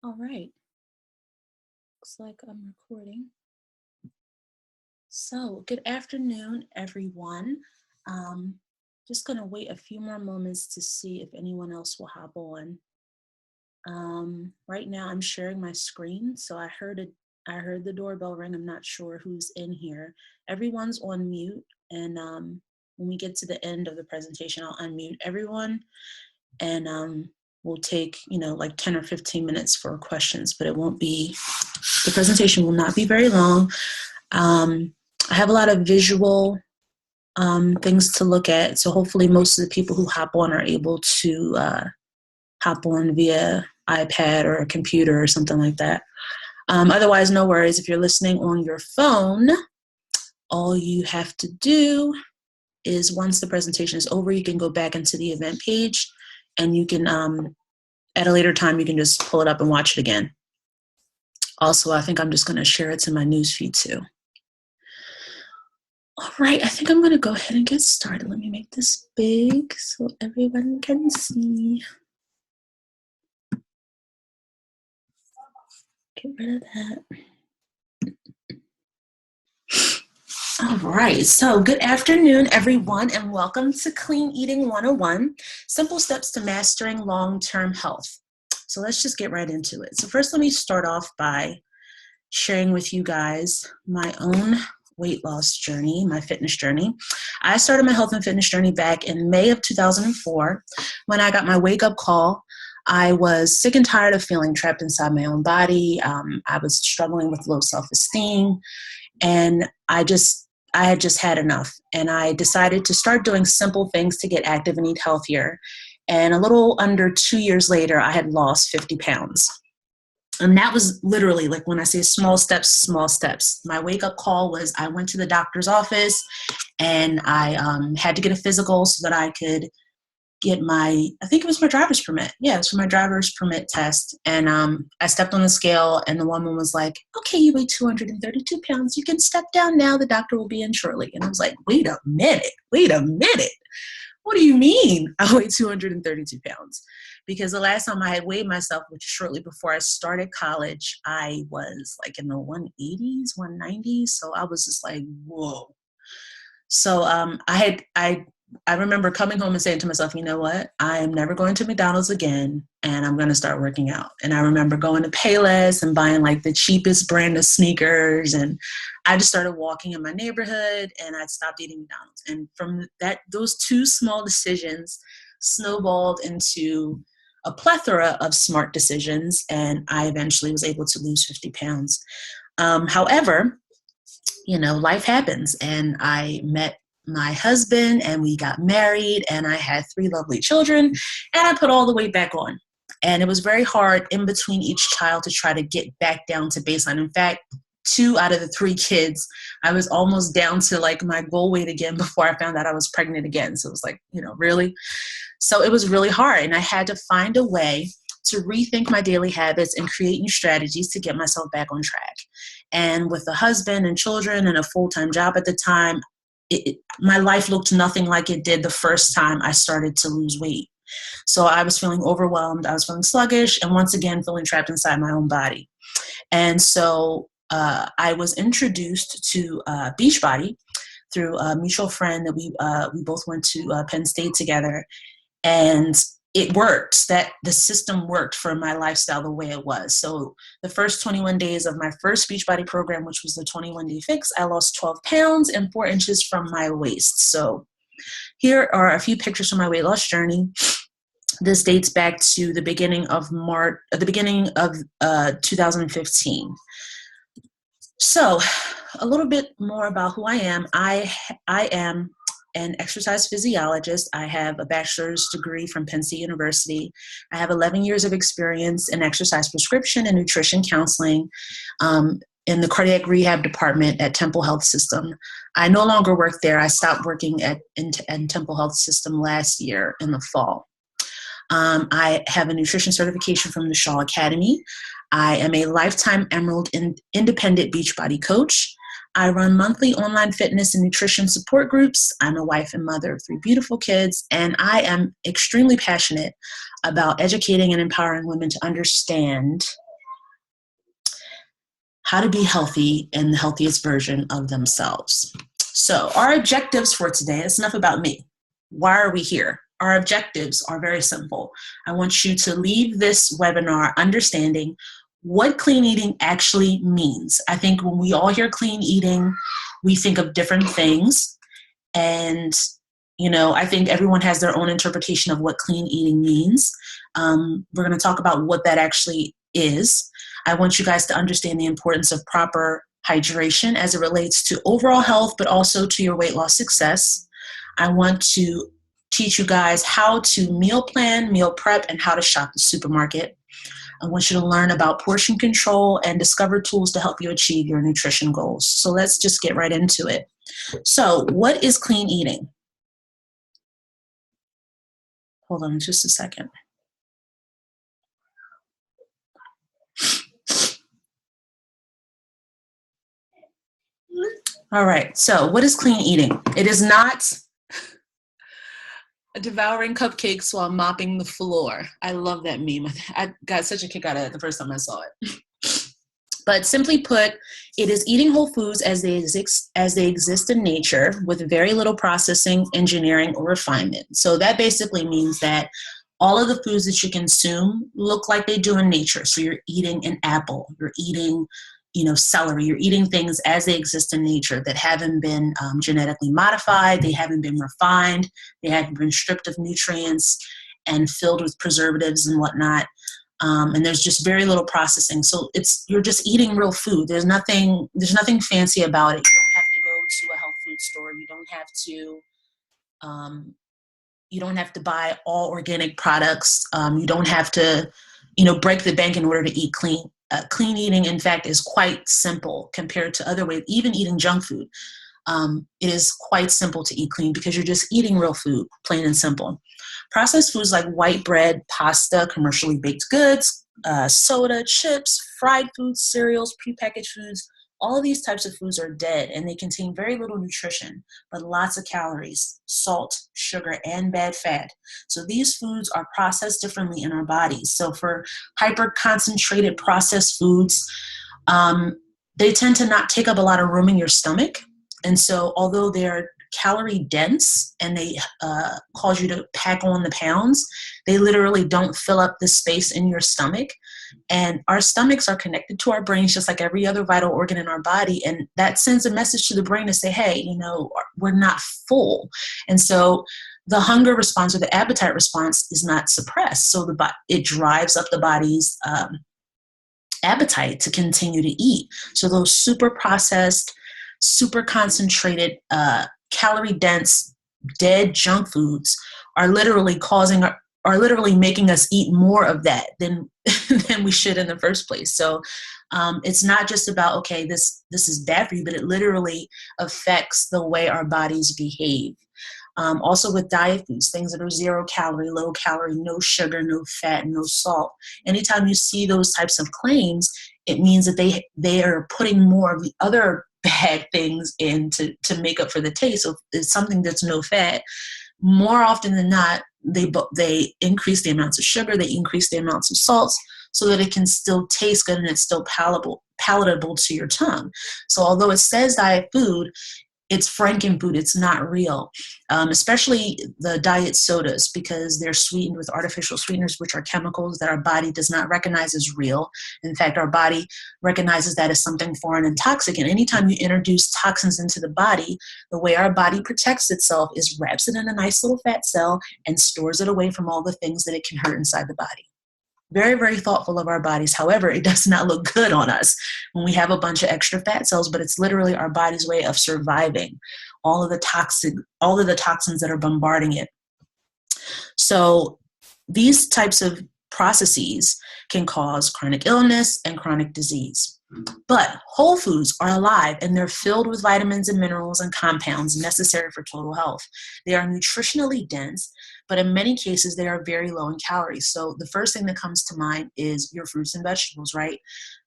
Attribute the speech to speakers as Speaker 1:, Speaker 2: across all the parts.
Speaker 1: All right. Looks like I'm recording. So, good afternoon, everyone. Um, just going to wait a few more moments to see if anyone else will hop on. Right now, I'm sharing my screen, so I heard the doorbell ring. I'm not sure who's in here. Everyone's on mute, and when we get to the end of the presentation, I'll unmute everyone, and we'll take like 10 or 15 minutes for questions, but the presentation will not be very long. I have a lot of visual things to look at, so hopefully most of the people who hop on are able to hop on via iPad or a computer or something like that. Otherwise, no worries. If you're listening on your phone, all you have to do is once the presentation is over, you can go back into the event page, and you can, at a later time, you can just pull it up and watch it again. Also, I think I'm just going to share it to my newsfeed too. All right, I think I'm going to go ahead and get started. Let me make this big so everyone can see. Get rid of that. All right, so good afternoon, everyone, and welcome to Clean Eating 101, Simple Steps to Mastering Long-Term Health. So let's just get right into it. So first, let me start off by sharing with you guys my own weight loss journey, my fitness journey. I started my health and fitness journey back in May of 2004 when I got my wake-up call. I was sick and tired of feeling trapped inside my own body. I was struggling with low self-esteem, and I had just had enough. And I decided to start doing simple things to get active and eat healthier. And a little under 2 years later, I had lost 50 pounds. And that was literally, like when I say small steps, small steps. My wake-up call was I went to the doctor's office and I had to get a physical so that I could get I think it was my driver's permit. Yeah, it was for my driver's permit test. And I stepped on the scale and the woman was like, okay, you weigh 232 pounds. You can step down now. The doctor will be in shortly. And I was like, wait a minute. What do you mean I weigh 232 pounds? Because the last time I had weighed myself, which is shortly before I started college, I was like in the 180s, 190s. So I was just like, whoa. So I remember coming home and saying to myself, you know what? I am never going to McDonald's again, and I'm going to start working out. And I remember going to Payless and buying like the cheapest brand of sneakers. And I just started walking in my neighborhood, and I stopped eating McDonald's. And from those two small decisions snowballed into a plethora of smart decisions, and I eventually was able to lose 50 pounds. However, life happens, and I met my husband and we got married and I had 3 lovely children, and I put all the weight back on. And it was very hard in between each child to try to get back down to baseline. In fact, 2 out of the 3 kids, I was almost down to like my goal weight again before I found out I was pregnant again. So it was like, really? So it was really hard, and I had to find a way to rethink my daily habits and create new strategies to get myself back on track. And with a husband and children and a full-time job at the time, my life looked nothing like it did the first time I started to lose weight. So I was feeling overwhelmed, I was feeling sluggish, and once again feeling trapped inside my own body. And so I was introduced to Beachbody through a mutual friend that we both went to Penn State together. And it worked. That the system worked for my lifestyle the way it was. So the first 21 days of my first Beachbody program, which was the 21-day fix, I lost 12 pounds and 4 inches from my waist. So here are a few pictures from my weight loss journey. This dates back to the beginning of 2015. So a little bit more about who I am. I am an exercise physiologist. I have a bachelor's degree from Penn State University. I have 11 years of experience in exercise prescription and nutrition counseling in the cardiac rehab department at Temple Health System. I no longer work there. I stopped working in Temple Health System last year in the fall. I have a nutrition certification from the Shaw Academy. I am a lifetime Emerald independent Beachbody coach. I run monthly online fitness and nutrition support groups. I'm a wife and mother of 3 beautiful kids, and I am extremely passionate about educating and empowering women to understand how to be healthy and the healthiest version of themselves. So our objectives for today, it's enough about me. Why are we here? Our objectives are very simple. I want you to leave this webinar understanding what clean eating actually means. I think when we all hear clean eating, we think of different things. And, I think everyone has their own interpretation of what clean eating means. We're going to talk about what that actually is. I want you guys to understand the importance of proper hydration as it relates to overall health, but also to your weight loss success. I want to teach you guys how to meal plan, meal prep, and how to shop the supermarket. I want you to learn about portion control and discover tools to help you achieve your nutrition goals. So let's just get right into it. So what is clean eating? Hold on just a second. All right, so what is clean eating? It is not devouring cupcakes while mopping the floor. I love that meme. I got such a kick out of it the first time I saw it. But simply put, it is eating whole foods as they exist in nature with very little processing, engineering, or refinement. So that basically means that all of the foods that you consume look like they do in nature. So you're eating an apple, you're eating celery, you're eating things as they exist in nature that haven't been genetically modified, they haven't been refined, they haven't been stripped of nutrients and filled with preservatives and whatnot. And there's just very little processing. So you're just eating real food. There's nothing fancy about it. You don't have to go to a health food store. You don't have to buy all organic products. You don't have to, break the bank in order to eat clean. Clean eating, in fact, is quite simple compared to other ways, even eating junk food. It is quite simple to eat clean because you're just eating real food, plain and simple. Processed foods like white bread, pasta, commercially baked goods, soda, chips, fried foods, cereals, prepackaged foods, all of these types of foods are dead and they contain very little nutrition, but lots of calories, salt, sugar, and bad fat. So these foods are processed differently in our bodies. So for hyper-concentrated processed foods, they tend to not take up a lot of room in your stomach. And so although they're calorie dense and they cause you to pack on the pounds, they literally don't fill up the space in your stomach. And our stomachs are connected to our brains just like every other vital organ in our body. And that sends a message to the brain to say, hey, we're not full. And so the hunger response or the appetite response is not suppressed. So it drives up the body's appetite to continue to eat. So those super processed, super concentrated, calorie dense, dead junk foods are literally making us eat more of that than we should in the first place. So it's not just about, okay, this is bad for you, but it literally affects the way our bodies behave. Also with diet foods, things that are 0 calorie, low calorie, no sugar, no fat, no salt. Anytime you see those types of claims, it means that they are putting more of the other bad things in to make up for the taste. So it's something that's no fat. More often than not, they increase the amounts of sugar, they increase the amounts of salts so that it can still taste good and it's still palatable to your tongue. So although it says diet food, it's frankenfood. It's not real, especially the diet sodas because they're sweetened with artificial sweeteners, which are chemicals that our body does not recognize as real. In fact, our body recognizes that as something foreign and toxic. And anytime you introduce toxins into the body, the way our body protects itself is wraps it in a nice little fat cell and stores it away from all the things that it can hurt inside the body. Very, very thoughtful of our bodies. However, it does not look good on us when we have a bunch of extra fat cells, but it's literally our body's way of surviving all of the toxins that are bombarding it. So these types of processes can cause chronic illness and chronic disease. But whole foods are alive and they're filled with vitamins and minerals and compounds necessary for total health. They are nutritionally dense, but in many cases they are very low in calories. So the first thing that comes to mind is your fruits and vegetables, right?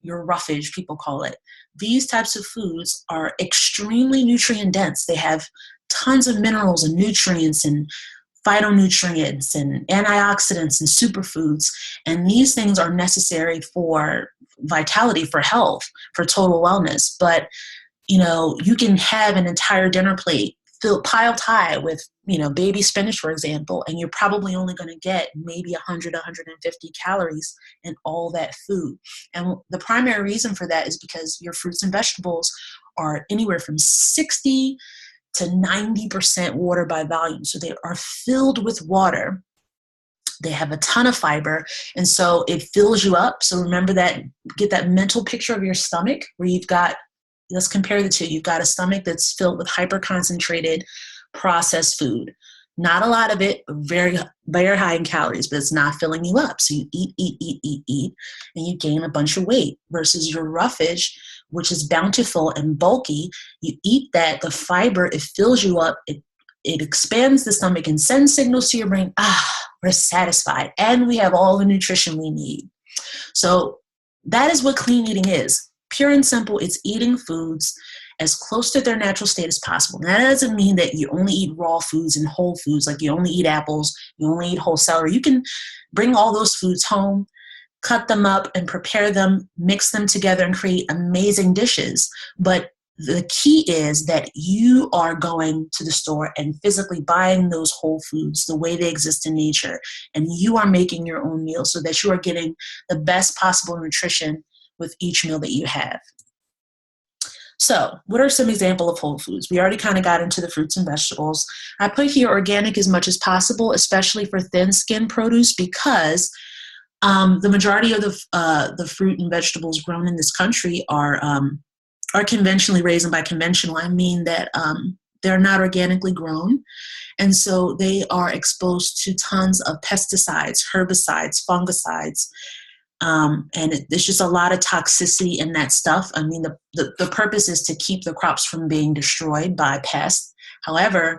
Speaker 1: Your roughage, people call it. These types of foods are extremely nutrient dense. They have tons of minerals and nutrients and phytonutrients and antioxidants and superfoods. And these things are necessary for vitality, for health, for total wellness. But, you can have an entire dinner plate filled piled high with, baby spinach, for example, and you're probably only going to get maybe 100, 150 calories in all that food. And the primary reason for that is because your fruits and vegetables are anywhere from 60 to 90% water by volume. So they are filled with water. They have a ton of fiber, and so it fills you up. So remember that, get that mental picture of your stomach where you've got, let's compare the two. You've got a stomach that's filled with hyper-concentrated processed food. Not a lot of it, very, very high in calories, but it's not filling you up. So you eat, and you gain a bunch of weight versus your roughage, which is bountiful and bulky. You eat that, the fiber, it fills you up, it expands the stomach and sends signals to your brain, we're satisfied, and we have all the nutrition we need. So that is what clean eating is. Pure and simple, it's eating foods as close to their natural state as possible. Now, that doesn't mean that you only eat raw foods and whole foods, like you only eat apples, you only eat whole celery. You can bring all those foods home, cut them up and prepare them, mix them together and create amazing dishes. But the key is that you are going to the store and physically buying those whole foods the way they exist in nature, and you are making your own meal so that you are getting the best possible nutrition with each meal that you have. So what are some examples of whole foods? We already kind of got into the fruits and vegetables. I put here organic as much as possible, especially for thin-skinned produce, because the majority of the fruit and vegetables grown in this country are conventionally raised. And by conventional, I mean that they're not organically grown. And so they are exposed to tons of pesticides, herbicides, fungicides, and there's just a lot of toxicity in that stuff. I mean, the purpose is to keep the crops from being destroyed by pests. However,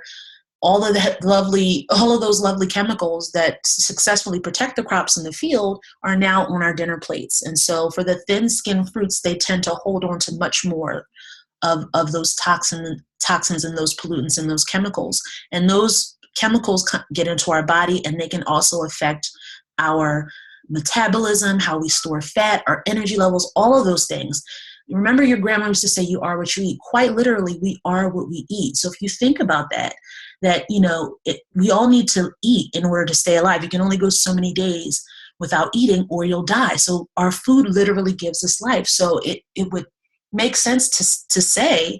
Speaker 1: all of those lovely chemicals that successfully protect the crops in the field are now on our dinner plates. And so for the thin-skinned fruits, they tend to hold on to much more of those toxins and those pollutants and those chemicals. And those chemicals get into our body, and they can also affect our metabolism, how we store fat, our energy levels, all of those things. Remember, your grandma used to say, you are what you eat. Quite literally, we are what we eat. So if you think about that we all need to eat in order to stay alive. You can only go so many days without eating or you'll die. So our food literally gives us life. So it would make sense to say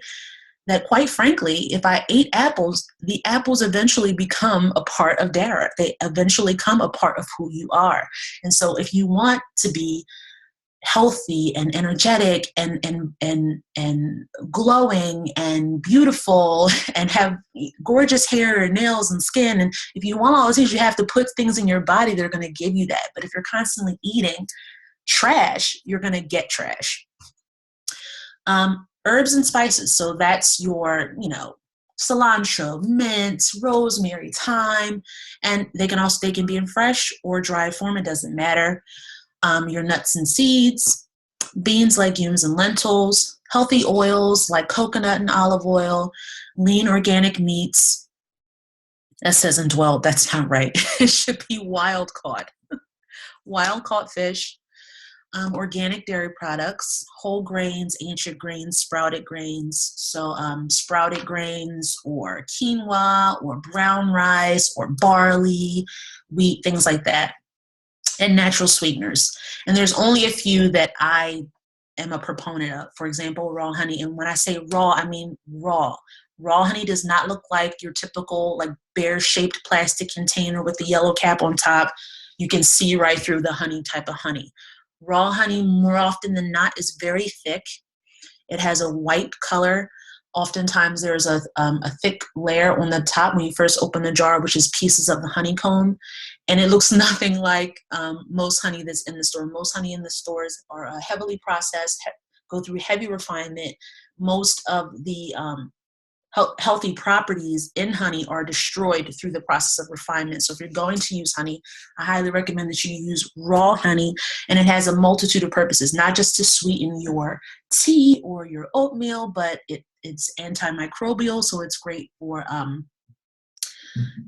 Speaker 1: that, quite frankly, if I ate apples, the apples eventually become a part of Dara. They eventually become a part of who you are. And so if you want to be healthy and energetic and glowing and beautiful and have gorgeous hair and nails and skin, and if you want all those things, you have to put things in your body that are going to give you that. But if you're constantly eating trash, you're going to get trash. Herbs and spices. So that's your, cilantro, mint, rosemary, thyme, and they can be in fresh or dry form. It doesn't matter. Your nuts and seeds, beans, legumes, and lentils, healthy oils like coconut and olive oil, lean organic meats. That says indwelled. That's not right. It should be wild caught fish. Organic dairy products, whole grains, ancient grains, sprouted grains. So sprouted grains or quinoa or brown rice or barley, wheat, things like that. And natural sweeteners. And there's only a few that I am a proponent of. For example, raw honey. And when I say raw, I mean raw. Raw honey does not look like your typical bear-shaped plastic container with the yellow cap on top. You can see right through the honey type of honey. Raw honey, more often than not, is very thick. It has a white color. Oftentimes there's a thick layer on the top when you first open the jar, which is pieces of the honeycomb. And it looks nothing like most honey that's in the store. Most honey in the stores are heavily processed, go through heavy refinement. Most of the healthy properties in honey are destroyed through the process of refinement. So if you're going to use honey, I highly recommend that you use raw honey, and it has a multitude of purposes, not just to sweeten your tea or your oatmeal, but it's antimicrobial, so it's great for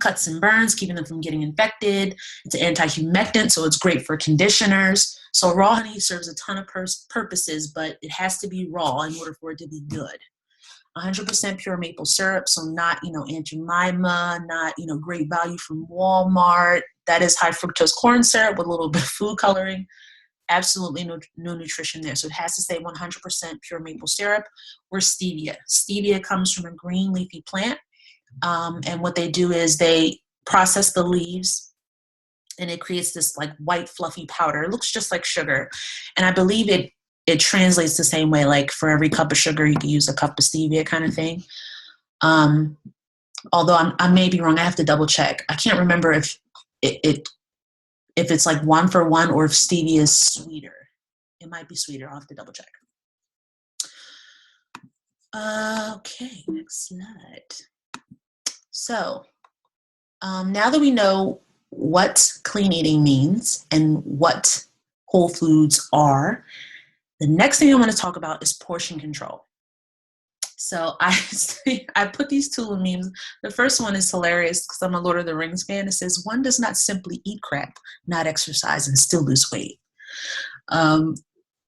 Speaker 1: cuts and burns, keeping them from getting infected. It's an anti-humectant, so it's great for conditioners. So raw honey serves a ton of purposes, but it has to be raw in order for it to be good. 100% pure maple syrup, so not, Aunt Jemima, not, great value from Walmart. That is high fructose corn syrup with a little bit of food coloring. Absolutely no nutrition there. So it has to say 100% pure maple syrup or stevia. Stevia comes from a green leafy plant. And what they do is they process the leaves and it creates this like white fluffy powder. It looks just like sugar. And I believe it translates the same way, like for every cup of sugar, you can use a cup of stevia kind of thing. Although I may be wrong. I have to double check. I can't remember if it's like 1 for 1 or if stevia is sweeter. It might be sweeter. I'll have to double check. Okay, next slide. So now that we know what clean eating means and what whole foods are, the next thing I want to talk about is portion control. So I put these two memes. The first one is hilarious because I'm a Lord of the Rings fan. It says, one does not simply eat crap, not exercise, and still lose weight.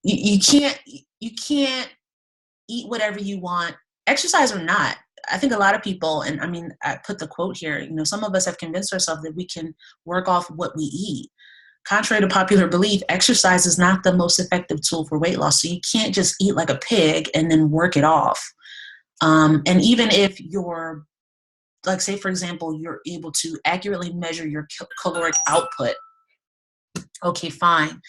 Speaker 1: You can't eat whatever you want, exercise or not. I think a lot of people, and I mean, I put the quote here, some of us have convinced ourselves that we can work off what we eat. Contrary to popular belief, exercise is not the most effective tool for weight loss. So you can't just eat like a pig and then work it off. And even if you're, like, say, for example, you're able to accurately measure your caloric output, okay, fine.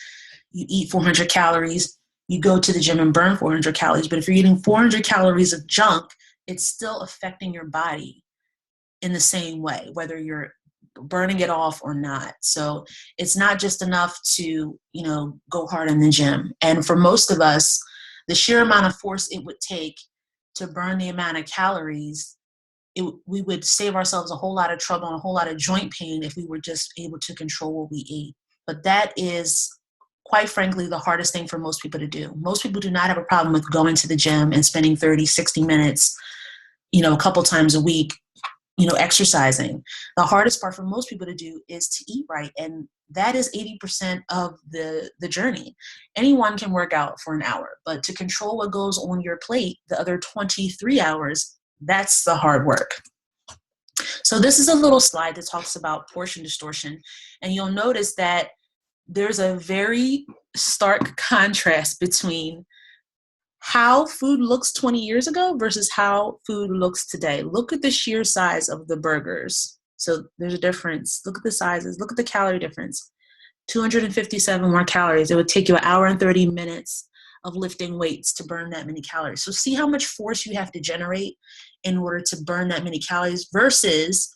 Speaker 1: You eat 400 calories, you go to the gym and burn 400 calories. But if you're eating 400 calories of junk, it's still affecting your body in the same way, whether you're burning it off or not. So it's not just enough to, go hard in the gym. And for most of us, the sheer amount of force it would take to burn the amount of calories, we would save ourselves a whole lot of trouble and a whole lot of joint pain if we were just able to control what we eat. But that is, quite frankly, the hardest thing for most people to do. Most people do not have a problem with going to the gym and spending 30, 60 minutes, a couple times a week, exercising. The hardest part for most people to do is to eat right. And that is 80% of the journey. Anyone can work out for an hour, but to control what goes on your plate, the other 23 hours, that's the hard work. So this is a little slide that talks about portion distortion. And you'll notice that there's a very stark contrast between how food looks 20 years ago versus how food looks today. Look at the sheer size of the burgers. So there's a difference. Look at the sizes. Look at the calorie difference. 257 more calories. It would take you an hour and 30 minutes of lifting weights to burn that many calories. So see how much force you have to generate in order to burn that many calories versus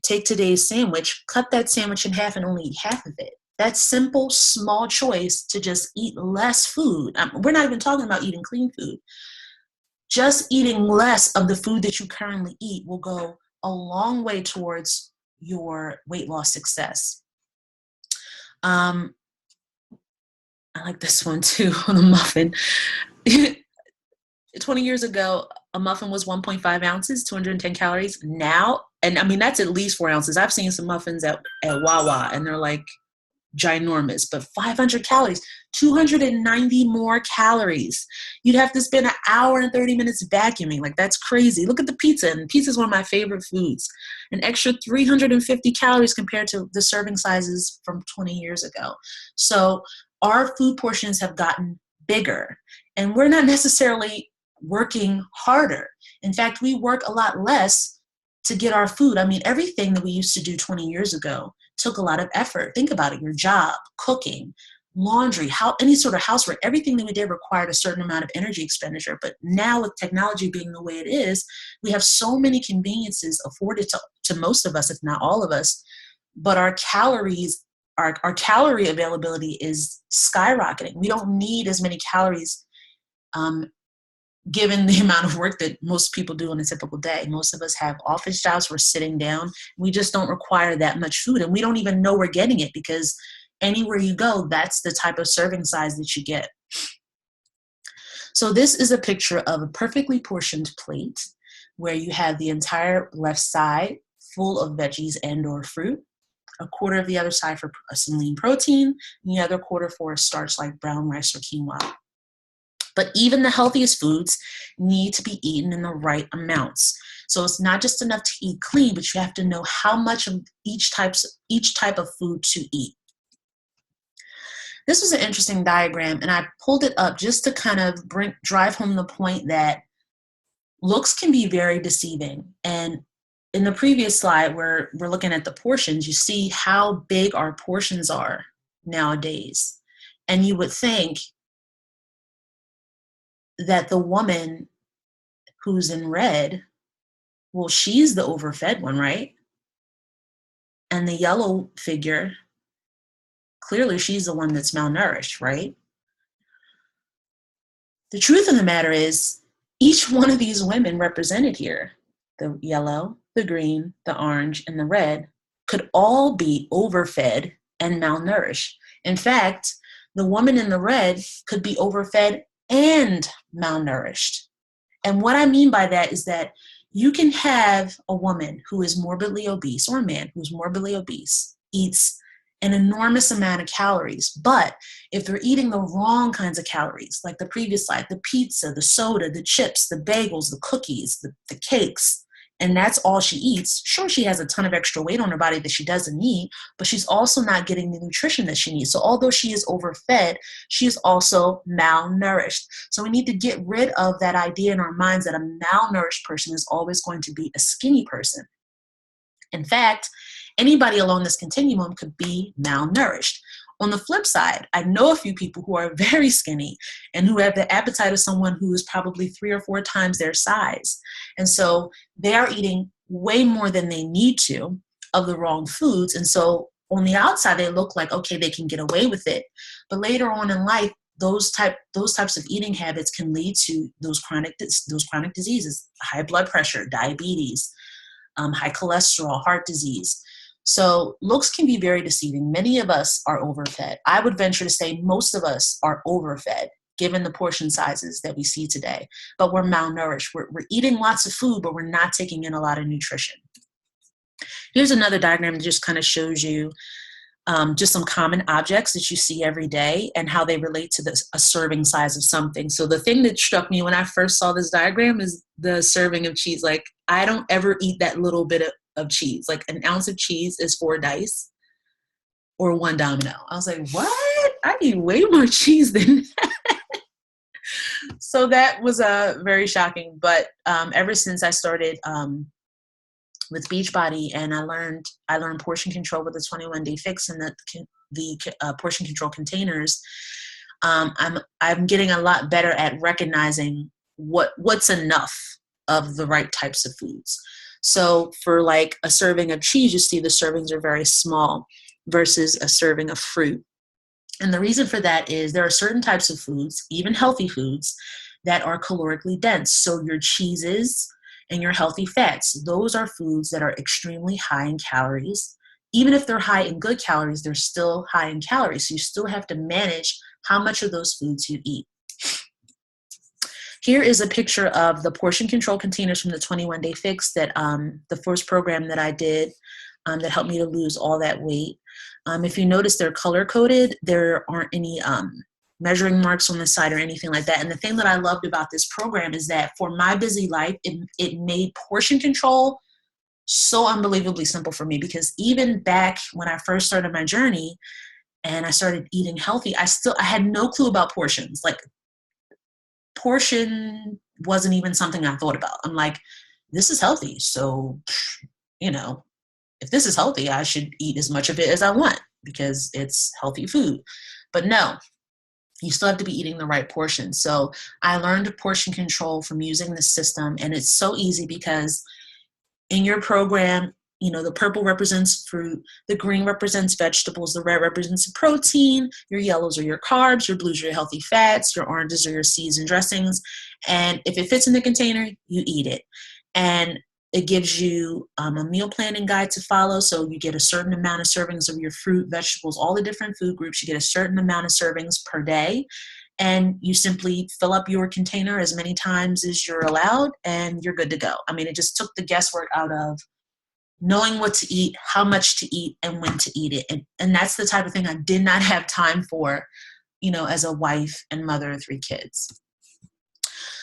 Speaker 1: take today's sandwich, cut that sandwich in half and only eat half of it. That simple, small choice to just eat less food. We're not even talking about eating clean food. Just eating less of the food that you currently eat will go a long way towards your weight loss success. I like this one too, on the muffin. 20 years ago, a muffin was 1.5 ounces, 210 calories. Now, and I mean, that's at least 4 ounces. I've seen some muffins at Wawa, and they're like ginormous, but 500 calories, 290 more calories. You'd have to spend an hour and 30 minutes vacuuming. Like, that's crazy. Look at the pizza, and pizza is one of my favorite foods. An extra 350 calories compared to the serving sizes from 20 years ago. So our food portions have gotten bigger, and we're not necessarily working harder. In fact, we work a lot less to get our food. I mean, everything that we used to do 20 years ago took a lot of effort. Think about it. Your job, cooking, laundry, any sort of housework, everything that we did required a certain amount of energy expenditure. But now with technology being the way it is, we have so many conveniences afforded to most of us, if not all of us, but our calories, our calorie availability is skyrocketing. We don't need as many calories given the amount of work that most people do in a typical day. Most of us have office jobs. We're sitting down. We just don't require that much food. And we don't even know we're getting it because anywhere you go, that's the type of serving size that you get. So this is a picture of a perfectly portioned plate where you have the entire left side full of veggies and or fruit, a quarter of the other side for some lean protein, and the other quarter for a starch like brown rice or quinoa. But even the healthiest foods need to be eaten in the right amounts. So it's not just enough to eat clean, but you have to know how much of each type of food to eat. This was an interesting diagram, and I pulled it up just to kind of drive home the point that looks can be very deceiving. And in the previous slide where we're looking at the portions, you see how big our portions are nowadays. And you would think that the woman who's in red, well, she's the overfed one, right? And the yellow figure, clearly she's the one that's malnourished, right? The truth of the matter is, each one of these women represented here, the yellow, the green, the orange, and the red, could all be overfed and malnourished. In fact, the woman in the red could be overfed and malnourished. And what I mean by that is that you can have a woman who is morbidly obese, or a man who's morbidly obese, eats an enormous amount of calories, but if they're eating the wrong kinds of calories, like the previous slide, the pizza, the soda, the chips, the bagels, the cookies, the cakes, and that's all she eats, sure, she has a ton of extra weight on her body that she doesn't need, but she's also not getting the nutrition that she needs. So although she is overfed, she is also malnourished. So we need to get rid of that idea in our minds that a malnourished person is always going to be a skinny person. In fact, anybody along this continuum could be malnourished. On the flip side, I know a few people who are very skinny and who have the appetite of someone who is probably 3 or 4 times their size. And so they are eating way more than they need to of the wrong foods. And so on the outside, they look like, okay, they can get away with it. But later on in life, those types of eating habits can lead to those chronic diseases, high blood pressure, diabetes, high cholesterol, heart disease. So looks can be very deceiving. Many of us are overfed. I would venture to say most of us are overfed, given the portion sizes that we see today. But we're malnourished. We're eating lots of food, but we're not taking in a lot of nutrition. Here's another diagram that just kind of shows you just some common objects that you see every day and how they relate to a serving size of something. So the thing that struck me when I first saw this diagram is the serving of cheese. Like, I don't ever eat that little bit of cheese. Like, an ounce of cheese is 4 dice or 1 domino. I was like, what? I eat way more cheese than that. So that was very shocking. But ever since I started with Beachbody, and I learned portion control with the 21-day fix and the portion control containers, I'm getting a lot better at recognizing what's enough of the right types of foods. So for like a serving of cheese, you see the servings are very small versus a serving of fruit. And the reason for that is there are certain types of foods, even healthy foods, that are calorically dense. So your cheeses and your healthy fats, those are foods that are extremely high in calories. Even if they're high in good calories, they're still high in calories. So you still have to manage how much of those foods you eat. Here is a picture of the portion control containers from the 21-day fix that the first program that I did that helped me to lose all that weight. If you notice, they're color-coded. There aren't any measuring marks on the side or anything like that. And the thing that I loved about this program is that for my busy life, it made portion control so unbelievably simple for me, because even back when I first started my journey and I started eating healthy, I had no clue about portions. Like, portion wasn't even something I thought about. I'm like, this is healthy. So, if this is healthy, I should eat as much of it as I want because it's healthy food. But no, you still have to be eating the right portion. So I learned portion control from using this system, and it's so easy because in your program, the purple represents fruit, the green represents vegetables, the red represents protein, your yellows are your carbs, your blues are your healthy fats, your oranges are your seasoned dressings. And if it fits in the container, you eat it. And it gives you a meal planning guide to follow. So you get a certain amount of servings of your fruit, vegetables, all the different food groups. You get a certain amount of servings per day. And you simply fill up your container as many times as you're allowed, and you're good to go. I mean, it just took the guesswork out of knowing what to eat, how much to eat, and when to eat it. And that's the type of thing I did not have time for, as a wife and mother of 3 kids.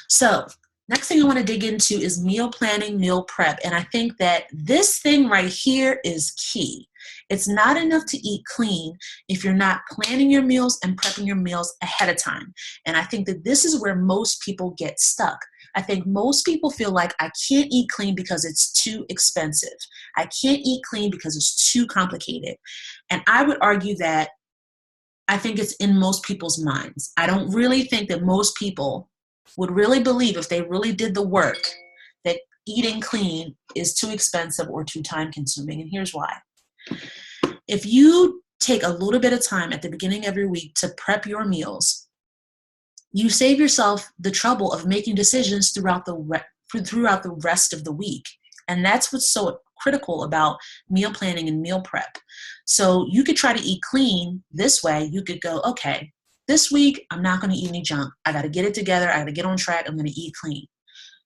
Speaker 1: So next thing I want to dig into is meal planning, meal prep. And I think that this thing right here is key. It's not enough to eat clean if you're not planning your meals and prepping your meals ahead of time. And I think that this is where most people get stuck. I think most people feel like I can't eat clean because it's too expensive. I can't eat clean because it's too complicated. And I would argue that I think it's in most people's minds. I don't really think that most people would really believe, if they really did the work, that eating clean is too expensive or too time consuming. And here's why. If you take a little bit of time at the beginning of your week to prep your meals, you save yourself the trouble of making decisions throughout the rest of the week. And that's what's so critical about meal planning and meal prep. So you could try to eat clean this way. You could go, okay, this week I'm not going to eat any junk. I got to get it together. I got to get on track. I'm going to eat clean.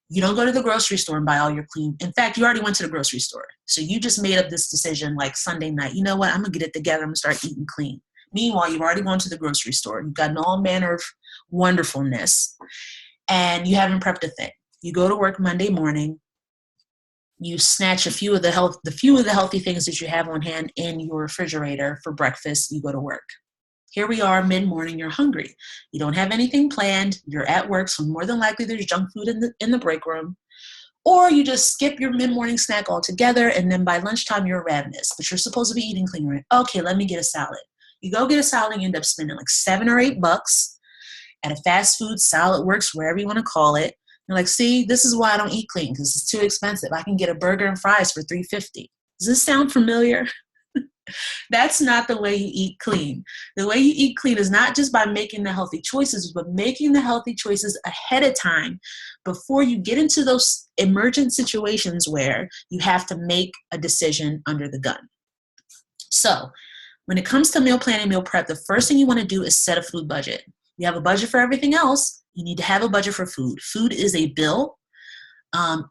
Speaker 1: You don't go to the grocery store and buy all your clean. In fact, you already went to the grocery store. So you just made up this decision like Sunday night. You know what? I'm going to get it together. I'm going to start eating clean. Meanwhile, you've already gone to the grocery store. You've gotten all manner of wonderfulness, and you haven't prepped a thing. You go to work Monday morning. You snatch a few of the healthy things that you have on hand in your refrigerator for breakfast. You go to work. Here we are, mid-morning, you're hungry. You don't have anything planned. You're at work, so more than likely there's junk food in the break room. Or you just skip your mid-morning snack altogether, and then by lunchtime you're ravenous, but you're supposed to be eating clean, right? Okay, let me get a salad. You go get a salad and you end up spending like $7 or $8 at a fast food. Salad Works, wherever you want to call it. You're like, see, this is why I don't eat clean, because it's too expensive. I can get a burger and fries for $3.50. Does this sound familiar? That's not the way you eat clean. The way you eat clean is not just by making the healthy choices, but making the healthy choices ahead of time before you get into those emergent situations where you have to make a decision under the gun. So when it comes to meal planning, meal prep, the first thing you want to do is set a food budget. You have a budget for everything else. You need to have a budget for food. Food is a bill.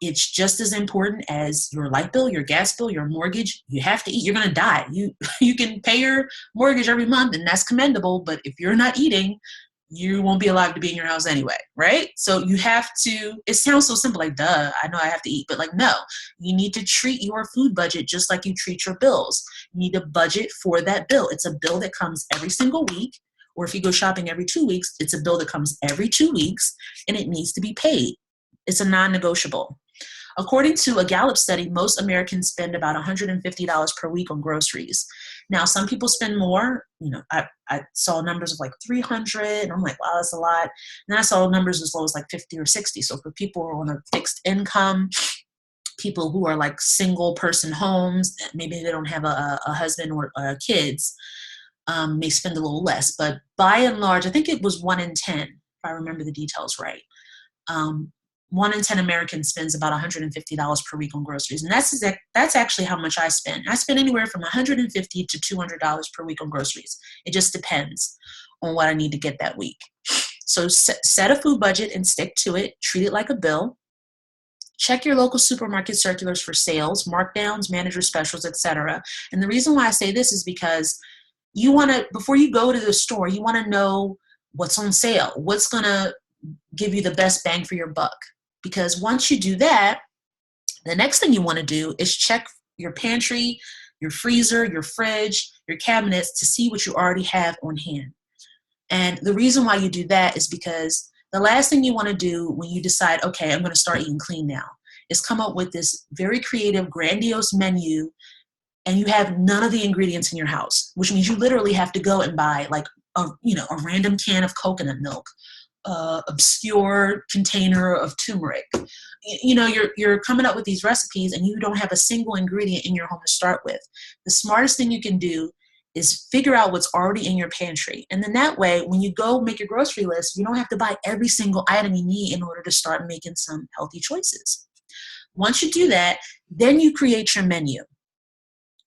Speaker 1: It's just as important as your light bill, your gas bill, your mortgage. You have to eat. You're going to die. You can pay your mortgage every month, and that's commendable. But if you're not eating, you won't be allowed to be in your house anyway, right? So you have to, it sounds so simple, like, duh, I know I have to eat. But like, no, you need to treat your food budget just like you treat your bills. You need to budget for that bill. It's a bill that comes every single week. Or if you go shopping every 2 weeks, it's a bill that comes every 2 weeks, and it needs to be paid. It's a non-negotiable. According to a Gallup study, most Americans spend about $150 per week on groceries. Now, some people spend more. I saw numbers of like 300, and I'm like, wow, that's a lot. And I saw numbers as low as like 50 or 60. So for people who are on a fixed income, people who are like single person homes, maybe they don't have a husband or kids, may spend a little less. But by and large, I think it was 1 in 10, if I remember the details right. 1 in 10 Americans spends about $150 per week on groceries. And that's actually how much I spend. I spend anywhere from $150 to $200 per week on groceries. It just depends on what I need to get that week. So set a food budget and stick to it. Treat it like a bill. Check your local supermarket circulars for sales, markdowns, manager specials, etc. And the reason why I say this is because before you go to the store, you want to know what's on sale, what's going to give you the best bang for your buck. Because once you do that, the next thing you want to do is check your pantry, your freezer, your fridge, your cabinets to see what you already have on hand. And the reason why you do that is because the last thing you want to do when you decide, okay, I'm going to start eating clean now, is come up with this very creative, grandiose menu, and you have none of the ingredients in your house, which means you literally have to go and buy like a random can of coconut milk, obscure container of turmeric. You're coming up with these recipes and you don't have a single ingredient in your home to start with. The smartest thing you can do is figure out what's already in your pantry. And then that way, when you go make your grocery list, you don't have to buy every single item you need in order to start making some healthy choices. Once you do that, then you create your menu.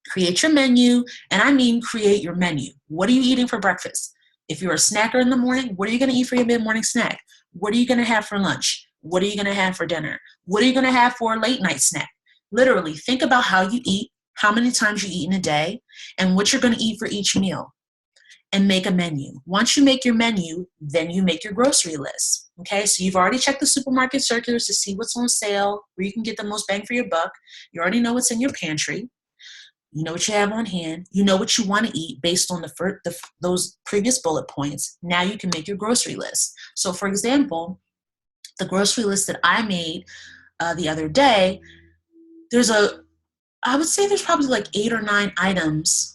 Speaker 1: Create your menu, and I mean create your menu. What are you eating for breakfast? If you're a snacker in the morning, what are you going to eat for your mid-morning snack? What are you going to have for lunch? What are you going to have for dinner? What are you going to have for a late night snack? Literally, think about how you eat, how many times you eat in a day, and what you're going to eat for each meal, and make a menu. Once you make your menu, then you make your grocery list. Okay, so you've already checked the supermarket circulars to see what's on sale, where you can get the most bang for your buck. You already know what's in your pantry. You know what you have on hand. You know what you want to eat based on those previous bullet points. Now you can make your grocery list. So for example, the grocery list that I made the other day, I would say there's probably like 8 or 9 items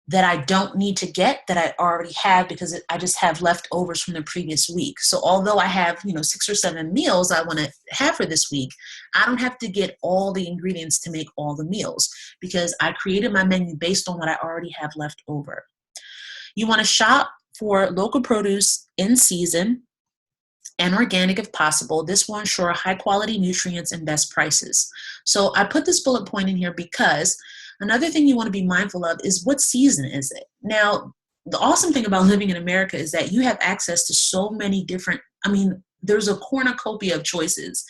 Speaker 1: that I don't need to get that I already have because I just have leftovers from the previous week. So although I have, 6 or 7 meals I want to have for this week, I don't have to get all the ingredients to make all the meals because I created my menu based on what I already have left over. You want to shop for local produce in season and organic if possible. This will ensure high quality nutrients and best prices. So I put this bullet point in here because another thing you want to be mindful of is what season is it? Now, the awesome thing about living in America is that you have access to so many different, there's a cornucopia of choices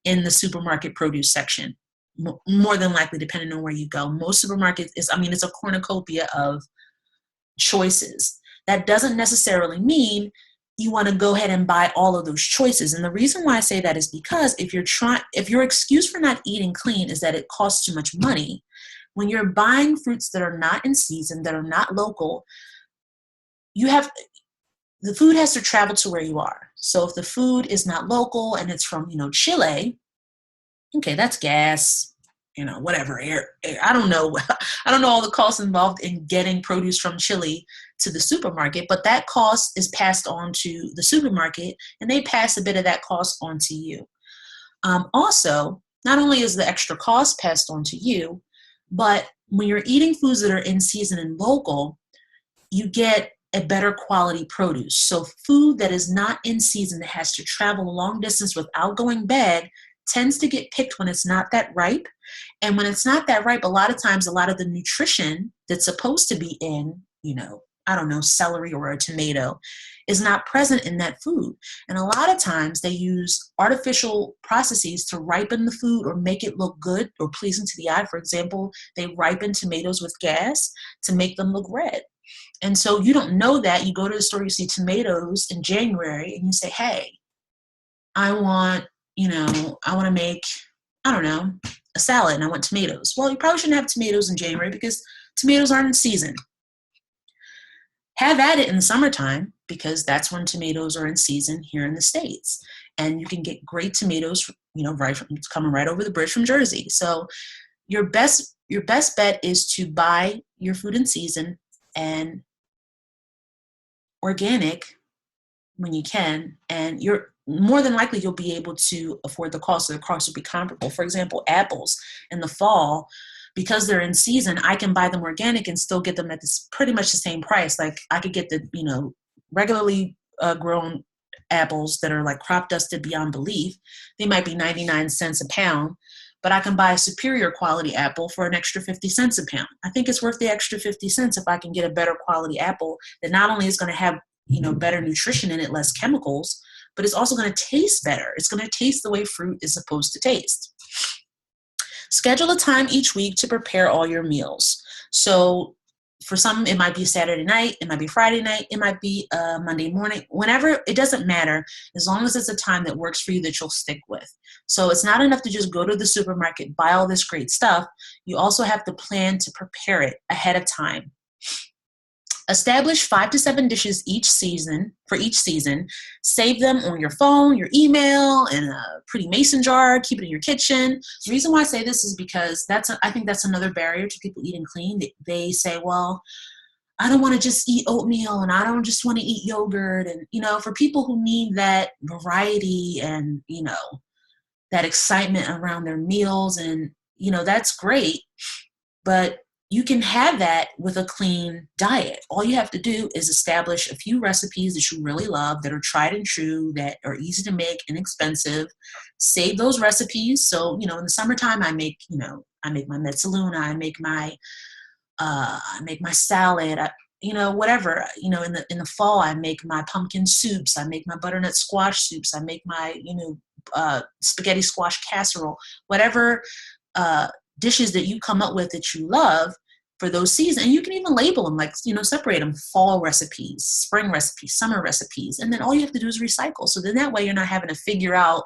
Speaker 1: in the supermarket produce section, more than likely, depending on where you go. Most supermarkets it's a cornucopia of choices. That doesn't necessarily mean you want to go ahead and buy all of those choices. And the reason why I say that is because if your excuse for not eating clean is that it costs too much money, when you're buying fruits that are not in season, that are not local, the food has to travel to where you are. So if the food is not local and it's from, Chile, okay, that's gas, whatever, air, I don't know. I don't know all the costs involved in getting produce from Chile to the supermarket, but that cost is passed on to the supermarket and they pass a bit of that cost on to you. Also, not only is the extra cost passed on to you, but when you're eating foods that are in season and local, you get a better quality produce. So food that is not in season, that has to travel a long distance without going bad, tends to get picked when it's not that ripe. And when it's not that ripe, a lot of times, a lot of the nutrition that's supposed to be in, celery or a tomato is not present in that food. And a lot of times they use artificial processes to ripen the food or make it look good or pleasing to the eye. For example, they ripen tomatoes with gas to make them look red. And so you don't know that. You go to the store, you see tomatoes in January, and you say, hey, I want to make, a salad, and I want tomatoes. Well, you probably shouldn't have tomatoes in January because tomatoes aren't in season. Have at it in the summertime because that's when tomatoes are in season here in the States. And you can get great tomatoes, coming right over the bridge from Jersey. So your best bet is to buy your food in season and organic when you can, and you're more than likely you'll be able to afford the cost, so the cost will be comparable. For example, apples in the fall, because they're in season, I can buy them organic and still get them at pretty much the same price. Like I could get the regularly grown apples that are like crop dusted beyond belief. They might be 99 cents a pound, but I can buy a superior quality apple for an extra 50 cents a pound. I think it's worth the extra 50 cents if I can get a better quality apple that not only is going to have better nutrition in it, less chemicals, but it's also going to taste better. It's going to taste the way fruit is supposed to taste. Schedule a time each week to prepare all your meals. So for some, it might be Saturday night, it might be Friday night, it might be Monday morning, whenever, it doesn't matter, as long as it's a time that works for you that you'll stick with. So it's not enough to just go to the supermarket, buy all this great stuff. You also have to plan to prepare it ahead of time. Establish 5 to 7 dishes for each season. Save them on your phone, your email, in a pretty mason jar. Keep it in your kitchen. The reason why I say this is because I think that's another barrier to people eating clean. They say, well, I don't want to just eat oatmeal and I don't just want to eat yogurt. And, for people who need that variety and, that excitement around their meals, and, that's great. But you can have that with a clean diet. All you have to do is establish a few recipes that you really love, that are tried and true, that are easy to make, inexpensive. Save those recipes. So, in the summertime, I make my mezzaluna, I make my salad, whatever. In the fall, I make my pumpkin soups, I make my butternut squash soups, I make my, spaghetti squash casserole, whatever dishes that you come up with that you love for those seasons. And you can even label them, like, separate them: fall recipes, spring recipes, summer recipes. And then all you have to do is recycle. So then that way you're not having to figure out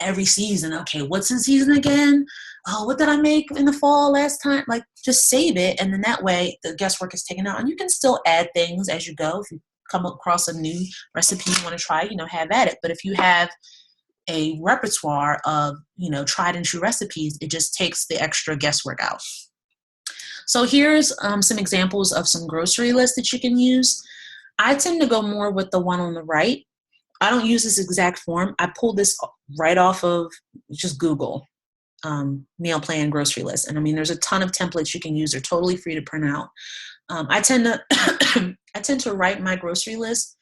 Speaker 1: every season, okay, what's in season again? Oh, what did I make in the fall last time? Like, just save it. And then that way the guesswork is taken out. And you can still add things as you go. If you come across a new recipe you want to try, have at it. But if you have a repertoire of, tried and true recipes, it just takes the extra guesswork out. So here's some examples of some grocery lists that you can use. I tend to go more with the one on the right. I don't use this exact form. I pulled this right off of just Google, meal plan grocery list. And I mean, there's a ton of templates you can use. They're totally free to print out. I tend to write my grocery list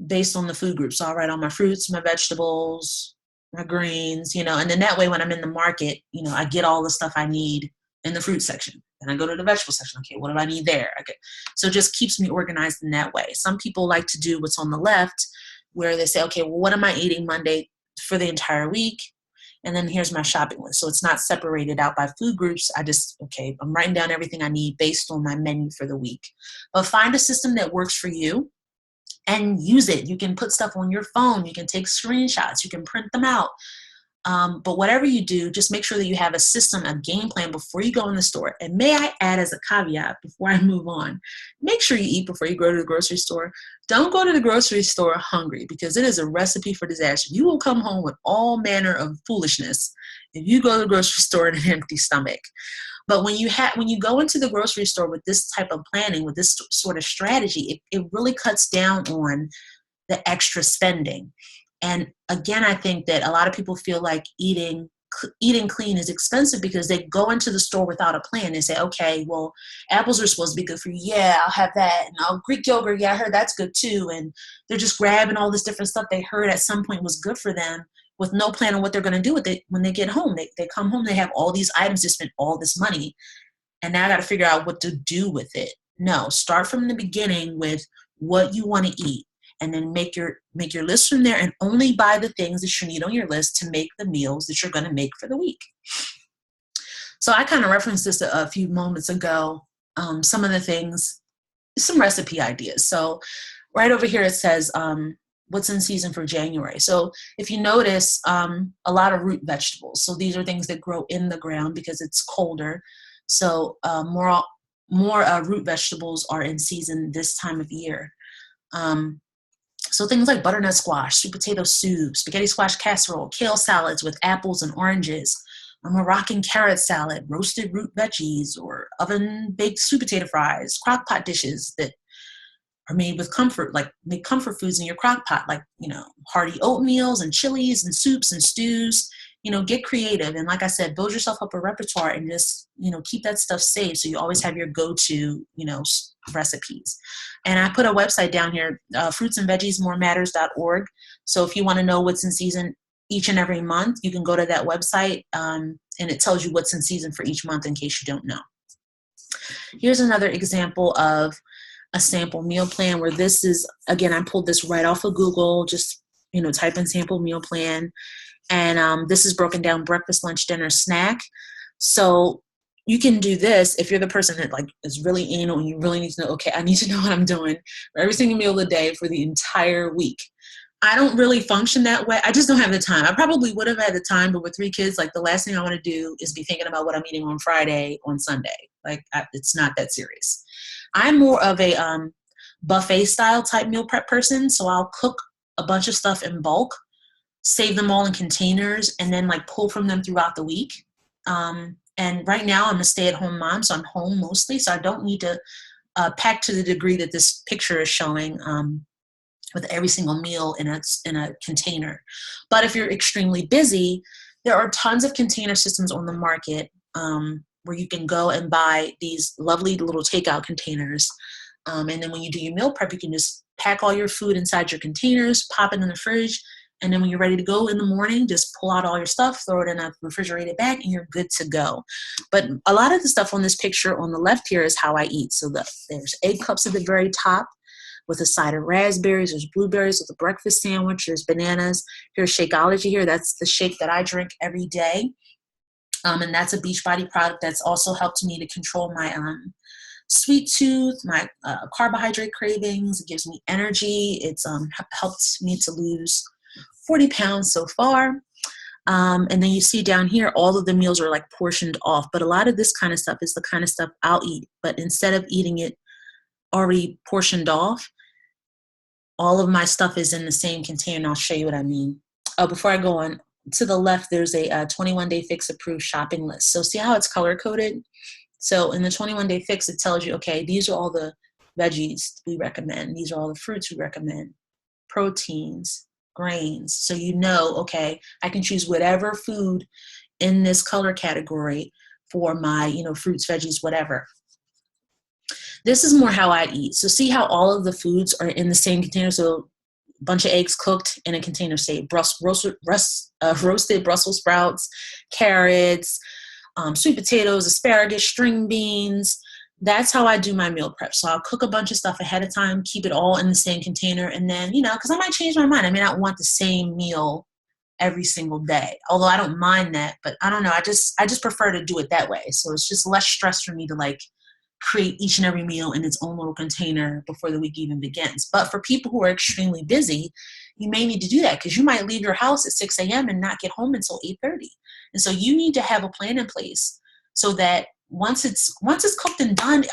Speaker 1: based on the food group. So I'll write all my fruits, my vegetables, my greens, and then that way when I'm in the market, I get all the stuff I need in the fruit section. And I go to the vegetable section. Okay, what do I need there? Okay. So it just keeps me organized in that way. Some people like to do what's on the left, where they say, okay, well, what am I eating Monday for the entire week? And then here's my shopping list. So it's not separated out by food groups. I'm writing down everything I need based on my menu for the week. But find a system that works for you and use it. You can put stuff on your phone. You can take screenshots. You can print them out. But whatever you do, just make sure that you have a system, a game plan before you go in the store. And may I add as a caveat before I move on, make sure you eat before you go to the grocery store. Don't go to the grocery store hungry, because it is a recipe for disaster. You will come home with all manner of foolishness if you go to the grocery store in an empty stomach. But when you go into the grocery store with this type of planning, with this sort of strategy, it really cuts down on the extra spending. And again, I think that a lot of people feel like eating clean is expensive because they go into the store without a plan. They say, okay, well, apples are supposed to be good for you. Yeah, I'll have that. And Greek yogurt, yeah, I heard that's good too. And they're just grabbing all this different stuff they heard at some point was good for them, with no plan on what they're going to do with it when they get home. They come home, they have all these items, they spend all this money, and now I got to figure out what to do with it. No, start from the beginning with what you want to eat. And then make your list from there, and only buy the things that you need on your list to make the meals that you're going to make for the week. So I kind of referenced this a few moments ago, some of the things, some recipe ideas. So right over here it says what's in season for January. So if you notice, a lot of root vegetables. So these are things that grow in the ground because it's colder. So more root vegetables are in season this time of year. So things like butternut squash, sweet potato soup, spaghetti squash casserole, kale salads with apples and oranges, a Moroccan carrot salad, roasted root veggies, or oven-baked sweet potato fries, crock pot dishes that are made with comfort, like make comfort foods in your crock pot, like, hearty oatmeals and chilies and soups and stews. Get creative. And like I said, build yourself up a repertoire and just, keep that stuff safe so you always have your go-to, recipes. And I put a website down here, fruitsandveggiesmorematters.org. So if you want to know what's in season each and every month, you can go to that website, and it tells you what's in season for each month in case you don't know. Here's another example of a sample meal plan where this is, again, I pulled this right off of Google, just, type in sample meal plan. And this is broken down: breakfast, lunch, dinner, snack. So you can do this if you're the person that is really anal and you really need to know, okay, I need to know what I'm doing for every single meal of the day for the entire week. I don't really function that way. I just don't have the time. I probably would have had the time, but with 3 kids, the last thing I want to do is be thinking about what I'm eating on Friday, on Sunday. It's not that serious. I'm more of a buffet style type meal prep person. So I'll cook a bunch of stuff in bulk, save them all in containers, and then pull from them throughout the week. And right now I'm a stay-at-home mom, so I'm home mostly. So I don't need to pack to the degree that this picture is showing, with every single meal in a container. But if you're extremely busy, there are tons of container systems on the market where you can go and buy these lovely little takeout containers. And then when you do your meal prep, you can just pack all your food inside your containers, pop it in the fridge, and then when you're ready to go in the morning, just pull out all your stuff, throw it in a refrigerated bag, and you're good to go. But a lot of the stuff on this picture on the left here is how I eat. So there's egg cups at the very top with a side of raspberries. There's blueberries with a breakfast sandwich. There's bananas. Here's Shakeology here. That's the shake that I drink every day. And that's a Beachbody product that's also helped me to control my sweet tooth, my carbohydrate cravings. It gives me energy. It's helped me to lose 40 pounds so far. And then you see down here, all of the meals are like portioned off. But a lot of this kind of stuff is the kind of stuff I'll eat. But instead of eating it already portioned off, all of my stuff is in the same container. I'll show you what I mean. Oh, before I go on, to the left, there's a 21-day fix approved shopping list. So see how it's color coded? So in the 21-day fix, it tells you, okay, these are all the veggies we recommend. These are all the fruits we recommend, proteins, grains. So you know, okay, I can choose whatever food in this color category for my, fruits, veggies, whatever. This is more how I eat. So see how all of the foods are in the same container. So a bunch of eggs cooked in a container, say roasted Brussels sprouts, carrots, sweet potatoes, asparagus, string beans. That's how I do my meal prep. So I'll cook a bunch of stuff ahead of time, keep it all in the same container. And then, because I might change my mind. I may not want the same meal every single day, although I don't mind that, but I don't know. I just prefer to do it that way. So it's just less stress for me to create each and every meal in its own little container before the week even begins. But for people who are extremely busy, you may need to do that because you might leave your house at 6 a.m. and not get home until 8:30. And so you need to have a plan in place so that once it's cooked and done,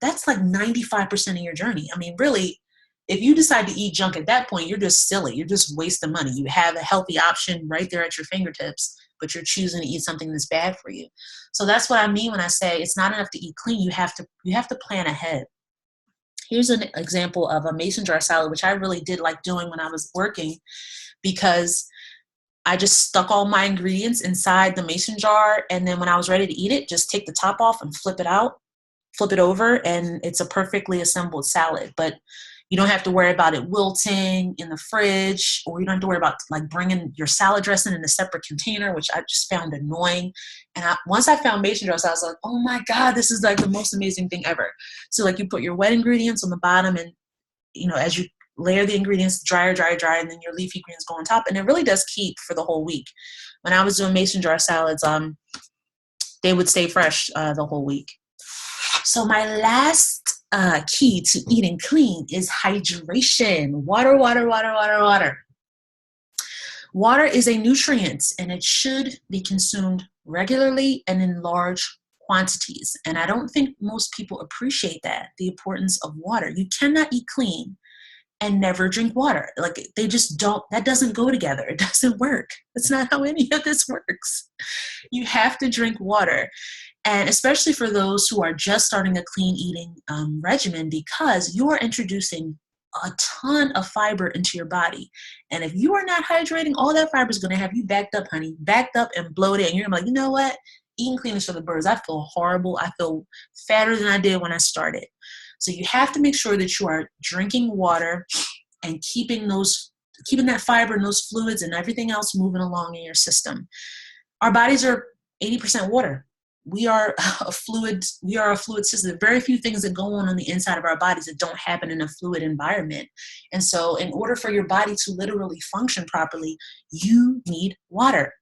Speaker 1: that's like 95% of your journey. Really, if you decide to eat junk at that point, you're just silly. You're just wasting money. You have a healthy option right there at your fingertips, but you're choosing to eat something that's bad for you. So that's what I mean when I say it's not enough to eat clean. You have to plan ahead. Here's an example of a mason jar salad, which I really did like doing when I was working, because I just stuck all my ingredients inside the mason jar. And then when I was ready to eat it, just take the top off and flip it over, and it's a perfectly assembled salad. But you don't have to worry about it wilting in the fridge, or you don't have to worry about bringing your salad dressing in a separate container, which I just found annoying. And once I found mason jars, I was like, oh my God, this is the most amazing thing ever. So you put your wet ingredients on the bottom, and as you layer the ingredients, dry, and then your leafy greens go on top. And it really does keep for the whole week. When I was doing mason jar salads, they would stay fresh the whole week. So my last key to eating clean is hydration. Water. Water is a nutrient, and it should be consumed regularly and in large quantities. And I don't think most people appreciate the importance of water. You cannot eat clean and never drink water. They just don't, that doesn't go together. It doesn't work. That's not how any of this works. You have to drink water. And especially for those who are just starting a clean eating regimen, because you are introducing a ton of fiber into your body. And if you are not hydrating, all that fiber is going to have you backed up, honey, backed up and bloated. And you're going to be like, you know what? Eating clean is for the birds. I feel horrible. I feel fatter than I did when I started. So you have to make sure that you are drinking water and keeping that fiber and those fluids and everything else moving along in your system. Our bodies are 80% water. We are a fluid system. There are very few things that go on the inside of our bodies that don't happen in a fluid environment. And so in order for your body to literally function properly, you need water.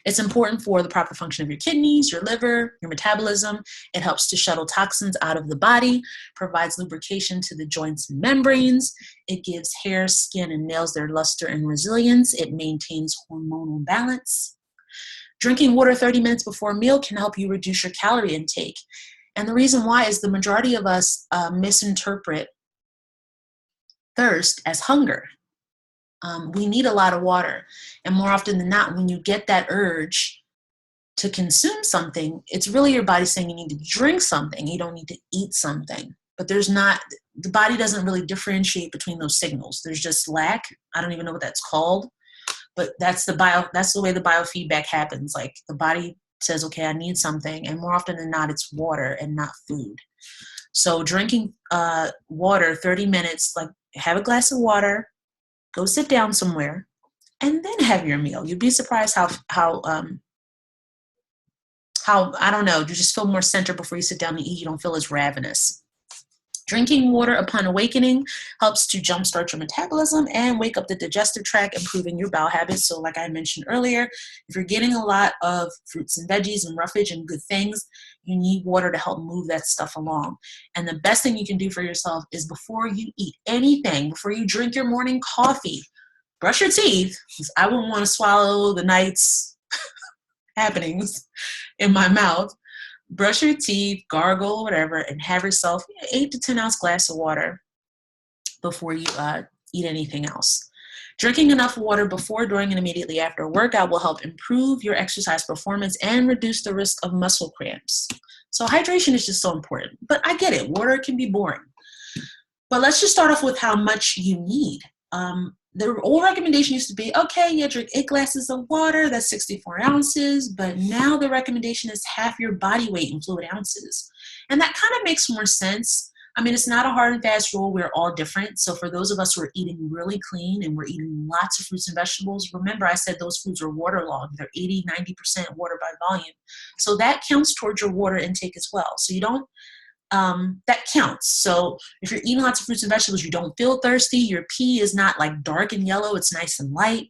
Speaker 1: It's important for the proper function of your kidneys, your liver, your metabolism. It helps to shuttle toxins out of the body, provides lubrication to the joints and membranes. It gives hair, skin, and nails their luster and resilience. It maintains hormonal balance. Drinking water 30 minutes before a meal can help you reduce your calorie intake. And the reason why is the majority of us misinterpret thirst as hunger. We need a lot of water. And more often than not, when you get that urge to consume something, it's really your body saying you need to drink something. You don't need to eat something. But the body doesn't really differentiate between those signals. There's just lack. I don't even know what that's called. But that's the way the biofeedback happens. The body says, okay, I need something. And more often than not, it's water and not food. So drinking water 30 minutes, have a glass of water, go sit down somewhere, and then have your meal. You'd be surprised how I don't know, you just feel more centered before you sit down to eat. You don't feel as ravenous. Drinking water upon awakening helps to jumpstart your metabolism and wake up the digestive tract, improving your bowel habits. So like I mentioned earlier, if you're getting a lot of fruits and veggies and roughage and good things, you need water to help move that stuff along. And the best thing you can do for yourself is before you eat anything, before you drink your morning coffee, brush your teeth, because I wouldn't want to swallow the night's happenings in my mouth. Brush your teeth, gargle, whatever, and have yourself 8 to 10 ounce glass of water before you eat anything else. Drinking enough water before, during, and immediately after a workout will help improve your exercise performance and reduce the risk of muscle cramps. So hydration is just so important. But I get it, water can be boring. But let's just start off with how much you need. The old recommendation used to be, okay, yeah, drink 8 glasses of water, that's 64 ounces, but now the recommendation is half your body weight in fluid ounces. And that kind of makes more sense. I mean, it's not a hard and fast rule. We're all different. So for those of us who are eating really clean and we're eating lots of fruits and vegetables, remember I said those foods are waterlogged. They're 80, 90% water by volume. So that counts towards your water intake as well. So you don't that counts. So if you're eating lots of fruits and vegetables, you don't feel thirsty, your pee is not like dark and yellow, it's nice and light,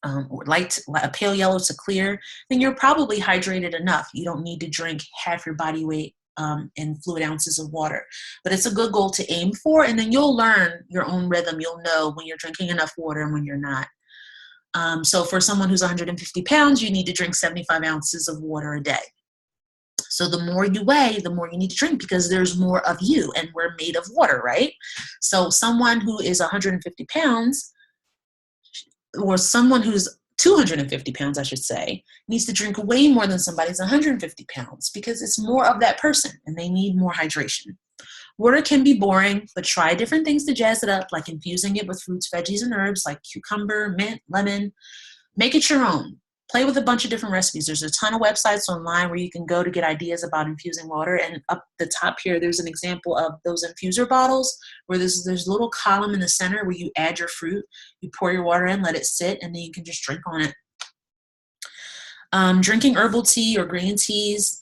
Speaker 1: or light, a pale yellow to clear, then you're probably hydrated enough. You don't need to drink half your body weight in fluid ounces of water. But it's a good goal to aim for, and then you'll learn your own rhythm. You'll know when you're drinking enough water and when you're not. So for someone who's 150 pounds, you need to drink 75 ounces of water a day. So the more you weigh, the more you need to drink because there's more of you and we're made of water, right? So someone who is 150 pounds or someone who's 250 pounds, I should say, needs to drink way more than somebody who's 150 pounds because it's more of that person and they need more hydration. Water can be boring, but try different things to jazz it up, like infusing it with fruits, veggies, and herbs like cucumber, mint, lemon. Make it your own. Play with a bunch of different recipes. There's a ton of websites online where you can go to get ideas about infusing water. And up the top here, there's an example of those infuser bottles where there's a little column in the center where you add your fruit, you pour your water in, let it sit, and then you can just drink on it. Drinking herbal tea or green teas,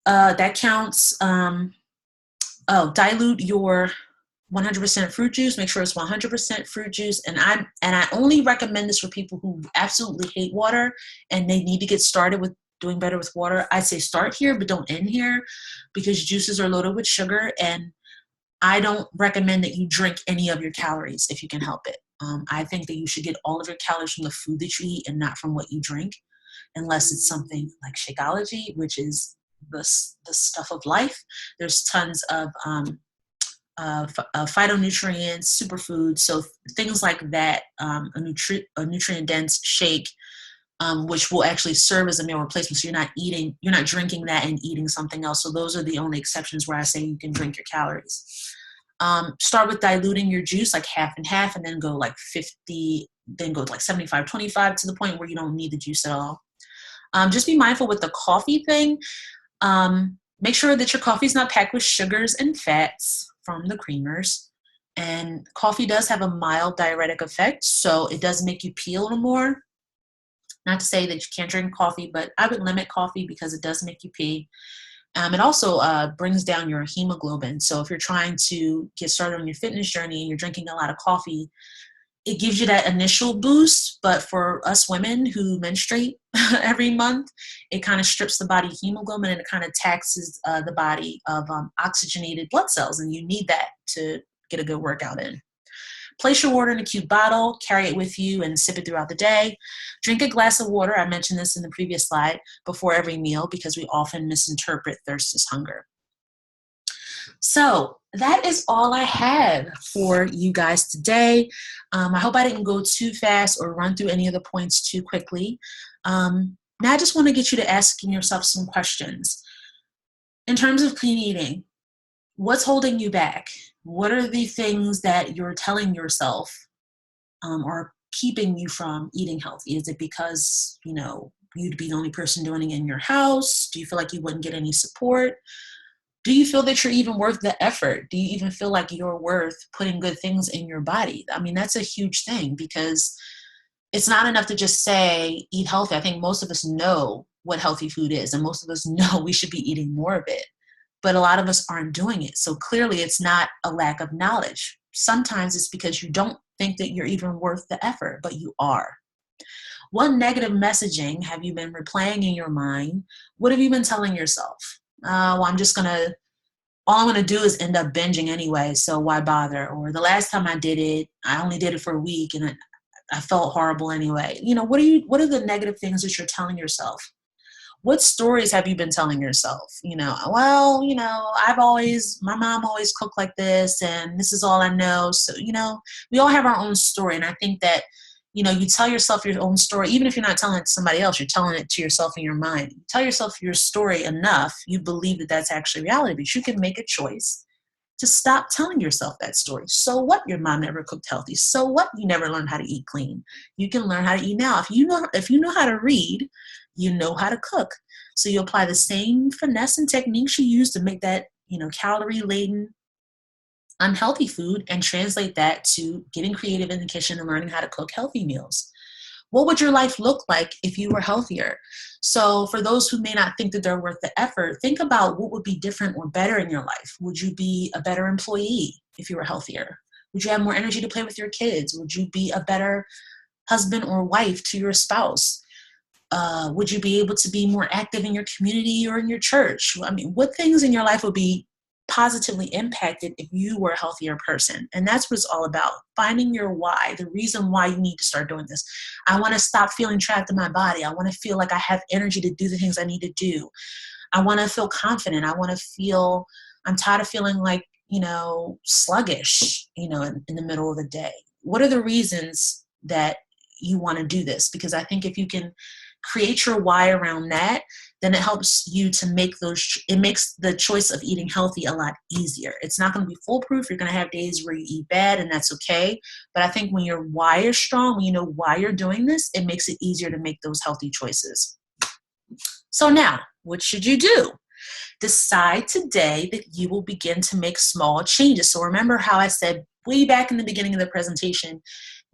Speaker 1: that counts. Dilute your 100% fruit juice. Make sure it's 100% fruit juice. And I only recommend this for people who absolutely hate water and they need to get started with doing better with water. I'd say start here, but don't end here because juices are loaded with sugar. And I don't recommend that you drink any of your calories if you can help it. I think that you should get all of your calories from the food that you eat and not from what you drink, unless it's something like Shakeology, which is the stuff of life. There's tons of phytonutrients, superfoods, so things like that, a nutrient-dense shake, which will actually serve as a meal replacement. So you're not drinking that and eating something else. So those are the only exceptions where I say you can drink your calories. Start with diluting your juice like half and half, and then go like 50, then go to like 75, 25 to the point where you don't need the juice at all. Just be mindful with the coffee thing. Make sure that your coffee is not packed with sugars and fats from the creamers. And coffee does have a mild diuretic effect, so it does make you pee a little more. Not to say that you can't drink coffee, but I would limit coffee because it does make you pee. It also brings down your hemoglobin. So if you're trying to get started on your fitness journey and you're drinking a lot of coffee, it gives you that initial boost, but for us women who menstruate every month, it kind of strips the body hemoglobin and it kind of taxes the body of oxygenated blood cells, and you need that to get a good workout in. Place your water in a cute bottle, carry it with you, and sip it throughout the day. Drink a glass of water, I mentioned this in the previous slide, before every meal because we often misinterpret thirst as hunger. So that is all I have for you guys today. I hope I didn't go too fast or run through any of the points too quickly. Now I just want to get you to asking yourself some questions. In terms of clean eating, what's holding you back? What are the things that you're telling yourself are keeping you from eating healthy? Is it because, you'd be the only person doing it in your house? Do you feel like you wouldn't get any support? Do you feel that you're even worth the effort? Do you even feel like you're worth putting good things in your body? I mean, that's a huge thing because it's not enough to just say, eat healthy. I think most of us know what healthy food is, and most of us know we should be eating more of it. but a lot of us aren't doing it. So clearly it's not a lack of knowledge. Sometimes it's because you don't think that you're even worth the effort, but you are. What negative messaging have you been replaying in your mind? What have you been telling yourself? Well, all I'm gonna do is end up binging anyway, so why bother? Or the last time I did it, I only did it for a week and I felt horrible anyway. What are the negative things that you're telling yourself? What stories have you been telling yourself? My mom always cooked like this and this is all I know. So, we all have our own story. And I think that, you tell yourself your own story, even if you're not telling it to somebody else, you're telling it to yourself in your mind. You tell yourself your story enough, you believe that that's actually reality, but you can make a choice to stop telling yourself that story. So what your mom never cooked healthy? So what you never learned how to eat clean? You can learn how to eat now. If you know how to read, you know how to cook. So you apply the same finesse and techniques you use to make that, calorie-laden, unhealthy food and translate that to getting creative in the kitchen and learning how to cook healthy meals. What would your life look like if you were healthier? So for those who may not think that they're worth the effort, think about what would be different or better in your life. Would you be a better employee if you were healthier? Would you have more energy to play with your kids? Would you be a better husband or wife to your spouse? Would you be able to be more active in your community or in your church? I mean, what things in your life would be positively impacted if you were a healthier person? And that's what it's all about. Finding your why, the reason why you need to start doing this. I want to stop feeling trapped in my body. I want to feel like I have energy to do the things I need to do. I want to feel confident. I'm tired of feeling like, sluggish, in the middle of the day. What are the reasons that you want to do this? Because I think if you can create your why around that, then it helps you to it makes the choice of eating healthy a lot easier. It's not going to be foolproof. You're going to have days where you eat bad and that's okay. But I think when your why is strong, when you know why you're doing this, it makes it easier to make those healthy choices. So now, what should you do? Decide today that you will begin to make small changes. So remember how I said way back in the beginning of the presentation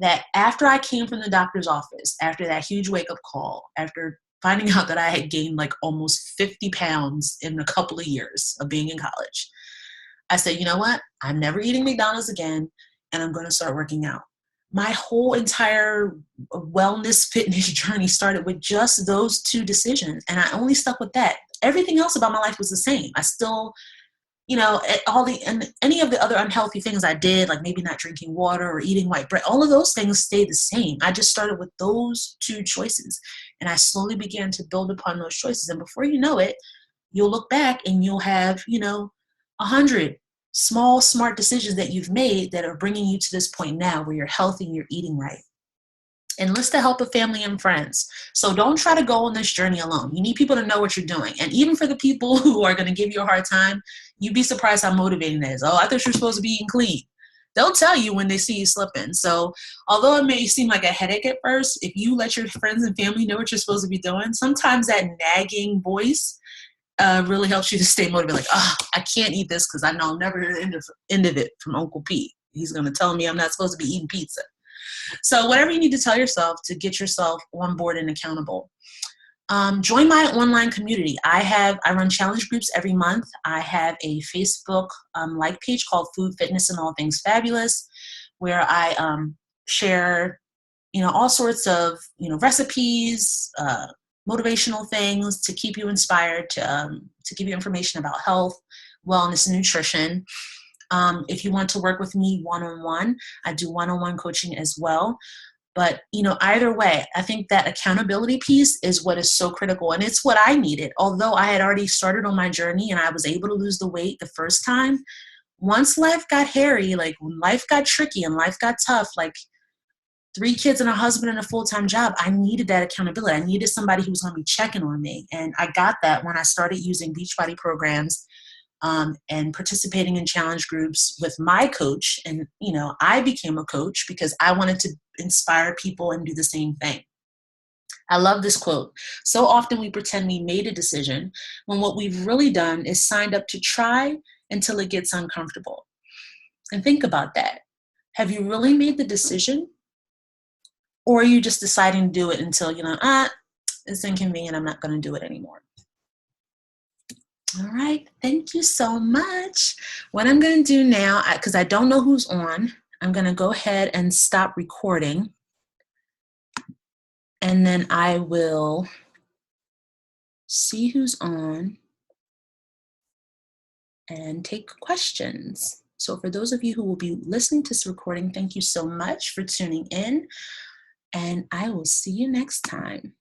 Speaker 1: that after I came from the doctor's office, after that huge wake-up call, after finding out that I had gained like almost 50 pounds in a couple of years of being in college, I said, you know what? I'm never eating McDonald's again, and I'm going to start working out. My whole entire wellness fitness journey started with just those two decisions, and I only stuck with that. Everything else about my life was the same. I still, any of the other unhealthy things I did, like maybe not drinking water or eating white bread, all of those things stayed the same. I just started with those two choices, and I slowly began to build upon those choices. And before you know it, you'll look back and you'll have, 100 small, smart decisions that you've made that are bringing you to this point now where you're healthy and you're eating right. Enlist the help of family and friends. So don't try to go on this journey alone. You need people to know what you're doing. And even for the people who are going to give you a hard time, you'd be surprised how motivating that is. Oh, I thought you were supposed to be eating clean. They'll tell you when they see you slipping. So although it may seem like a headache at first, if you let your friends and family know what you're supposed to be doing, sometimes that nagging voice really helps you to stay motivated. Like, oh, I can't eat this because I know I'll never hear the end of it from Uncle Pete. He's going to tell me I'm not supposed to be eating pizza. So whatever you need to tell yourself to get yourself on board and accountable. Join my online community. I run challenge groups every month. I have a Facebook like page called Food, Fitness, and All Things Fabulous, where I share, all sorts of, recipes, motivational things to keep you inspired, to give you information about health, wellness, and nutrition. If you want to work with me one-on-one, I do one-on-one coaching as well. But, either way, I think that accountability piece is what is so critical. And it's what I needed. Although I had already started on my journey and I was able to lose the weight the first time, once life got hairy, like when life got tricky and life got tough, like 3 kids and a husband and a full-time job, I needed that accountability. I needed somebody who was going to be checking on me. And I got that when I started using Beachbody programs and participating in challenge groups with my coach. And, I became a coach because I wanted to inspire people and do the same thing. I love this quote. So often we pretend we made a decision when what we've really done is signed up to try until it gets uncomfortable. And think about that. Have you really made the decision? Or are you just deciding to do it until, it's inconvenient, I'm not going to do it anymore? All right, thank you so much. What I'm going to do now, because I don't know who's on, I'm going to go ahead and stop recording. And then I will see who's on and take questions. So for those of you who will be listening to this recording, thank you so much for tuning in. And I will see you next time.